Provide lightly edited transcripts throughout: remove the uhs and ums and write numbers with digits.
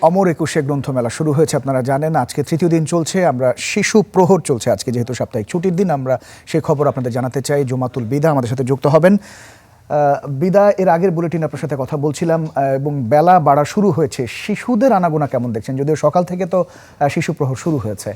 অমর একুশে গ্রন্থমেলা শুরু হয়েছে, আপনারা জানেন। আজকে তৃতীয় দিন চলছে। আমরা শিশু প্রহর চলছে আজকে, যেহেতু সাপ্তাহিক ছুটির দিন। আমরা সেই খবর আপনাদের জানাতে চাই। জুমাতুল বিদা আমাদের সাথে যুক্ত হবেন। বিদা, এর আগের বুলেটিন আপনার সাথে কথা বলছিলাম এবং বেলা বাড়া শুরু হয়েছে। শিশুদের আনাগোনা কেমন দেখছেন? যদিও সকাল থেকে তো শিশু প্রহর শুরু হয়েছে।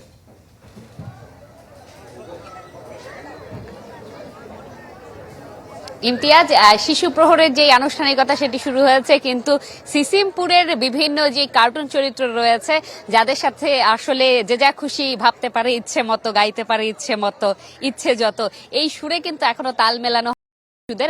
ইমতিয়াজ, শিশু প্রহরের যে আনুষ্ঠানিকতা সেটি শুরু হয়েছে, কিন্তু সিসিমপুরের বিভিন্ন যে কার্টুন চরিত্র রয়েছে, যাদের সাথে আসলে যে যা খুশি ভাবতে পারে, ইচ্ছে মতো গাইতে পারে, ইচ্ছে মতো, ইচ্ছে যত, এই সুরে কিন্তু এখনো তাল মেলানো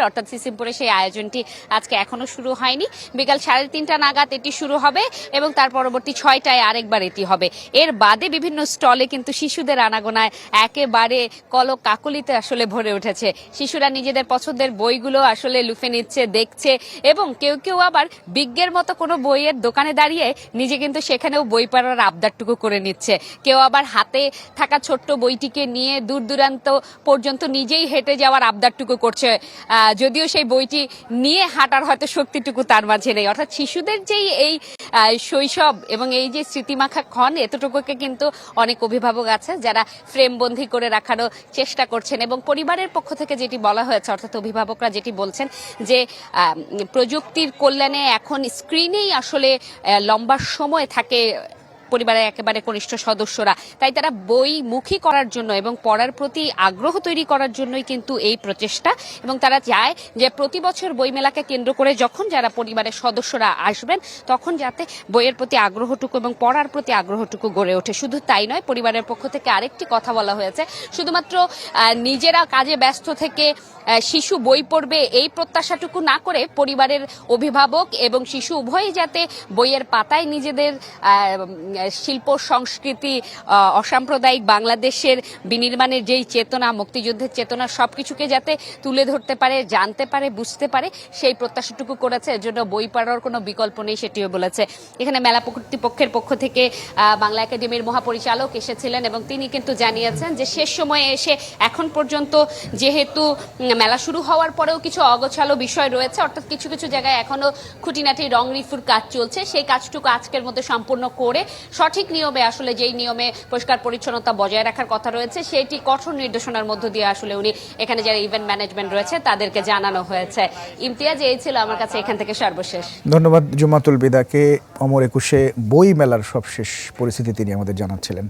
অর্থাৎ সিসিমপুরে সেই আয়োজনটি আজকে এখনো শুরু হয়নি। বিকাল 3:30 নাগাদ এটি শুরু হবে এবং তার পরবর্তী 6টায় আরেকবার এটি হবে। এর বাদে বিভিন্ন স্টলে কিন্তু শিশুদের আনাগোনায় একেবারে কলক কাকলিতে আসলে ভরে উঠেছে। শিশুরা নিজেদের পছন্দের বইগুলো আসলে লুফে নিচ্ছে, দেখছে, এবং কেউ কেউ আবার বিজ্ঞের মতো কোনো বইয়ের দোকানে দাঁড়িয়ে নিজে কিন্তু সেখানেও বই পড়ার আবদারটুকু করে নিচ্ছে। কেউ আবার হাতে থাকা ছোট্ট বইটিকে নিয়ে দূর দূরান্ত পর্যন্ত নিজেই হেঁটে যাওয়ার আবদারটুকু করছে, যদিও সেই বইটি নিয়ে হাঁটার হয়তো শক্তিটুকু তার মাঝে নেই। অর্থাৎ শিশুদের যেই এই শৈশব এবং এই যে স্মৃতিমাখা ক্ষণ, এতটুকুকে কিন্তু অনেক অভিভাবক আছে যারা ফ্রেমবন্দি করে রাখারও চেষ্টা করছেন। এবং পরিবারের পক্ষ থেকে যেটি বলা হয়েছে, অর্থাৎ অভিভাবকরা যেটি বলছেন, যে প্রযুক্তির কল্যাণে এখন স্ক্রিনেই আসলে লম্বা সময় থাকে পরিবারের একেবারে কনিষ্ঠ সদস্যরা, তাই তারা বই মুখী করার জন্য এবং পড়ার প্রতি আগ্রহ তৈরি করার জন্যই কিন্তু এই প্রচেষ্টা। এবং তারা চায় যে প্রতি বছর বইমেলাকে কেন্দ্র করে যখন যারা পরিবারের সদস্যরা আসবেন, তখন যাতে বইয়ের প্রতি আগ্রহটুকু এবং পড়ার প্রতি আগ্রহটুকু গড়ে ওঠে। শুধু তাই নয়, পরিবারের পক্ষ থেকে আরেকটি কথা বলা হয়েছে, শুধুমাত্র নিজেরা কাজে ব্যস্ত থেকে শিশু বই পড়বে এই প্রত্যাশাটুকু না করে, পরিবারের অভিভাবক এবং শিশু উভয়ই যাতে বইয়ের পাতায় নিজেদের শিল্প সংস্কৃতি, অসাম্প্রদায়িক বাংলাদেশের বিনির্মাণের যেই চেতনা, মুক্তিযুদ্ধের চেতনা, সবকিছুকে যাতে তুলে ধরতে পারে, জানতে পারে, বুঝতে পারে, সেই প্রত্যাশাটুকু করেছে। এর জন্য বই পড়ার কোনো বিকল্প নেই, সেটিও বলেছে। এখানে মেলা কর্তৃপক্ষের পক্ষ থেকে বাংলা একাডেমির মহাপরিচালক এসেছিলেন এবং তিনি কিন্তু জানিয়েছেন যে শেষ সময়ে এসে এখন পর্যন্ত যেহেতু মেলা শুরু হওয়ার পরেও কিছু অগোছালো বিষয় রয়েছে, অর্থাৎ কিছু কিছু জায়গায় এখনো খুঁটিনাটি রং রিফুর কাজ চলছে, সেই কাজটুকু আজকের মধ্যে সম্পূর্ণ করে সঠিক নিয়মে, আসলে যেই নিয়মে পরিষ্কার পরিচ্ছন্নতা বজায় রাখার কথা রয়েছে, সেটি কঠোর নির্দেশনার মধ্য দিয়ে আসলে উনি এখানে যারা ইভেন্ট ম্যানেজমেন্ট রয়েছে তাদেরকে জানানো হয়েছে। ইমতিয়াজ, এই ছিল আমার কাছে এখান থেকে সর্বশেষ। ধন্যবাদ জুমাতুল বিদাকে। অমর একুশে বই মেলার সবশেষ পরিস্থিতি তিনি আমাদের জানাচ্ছিলেন।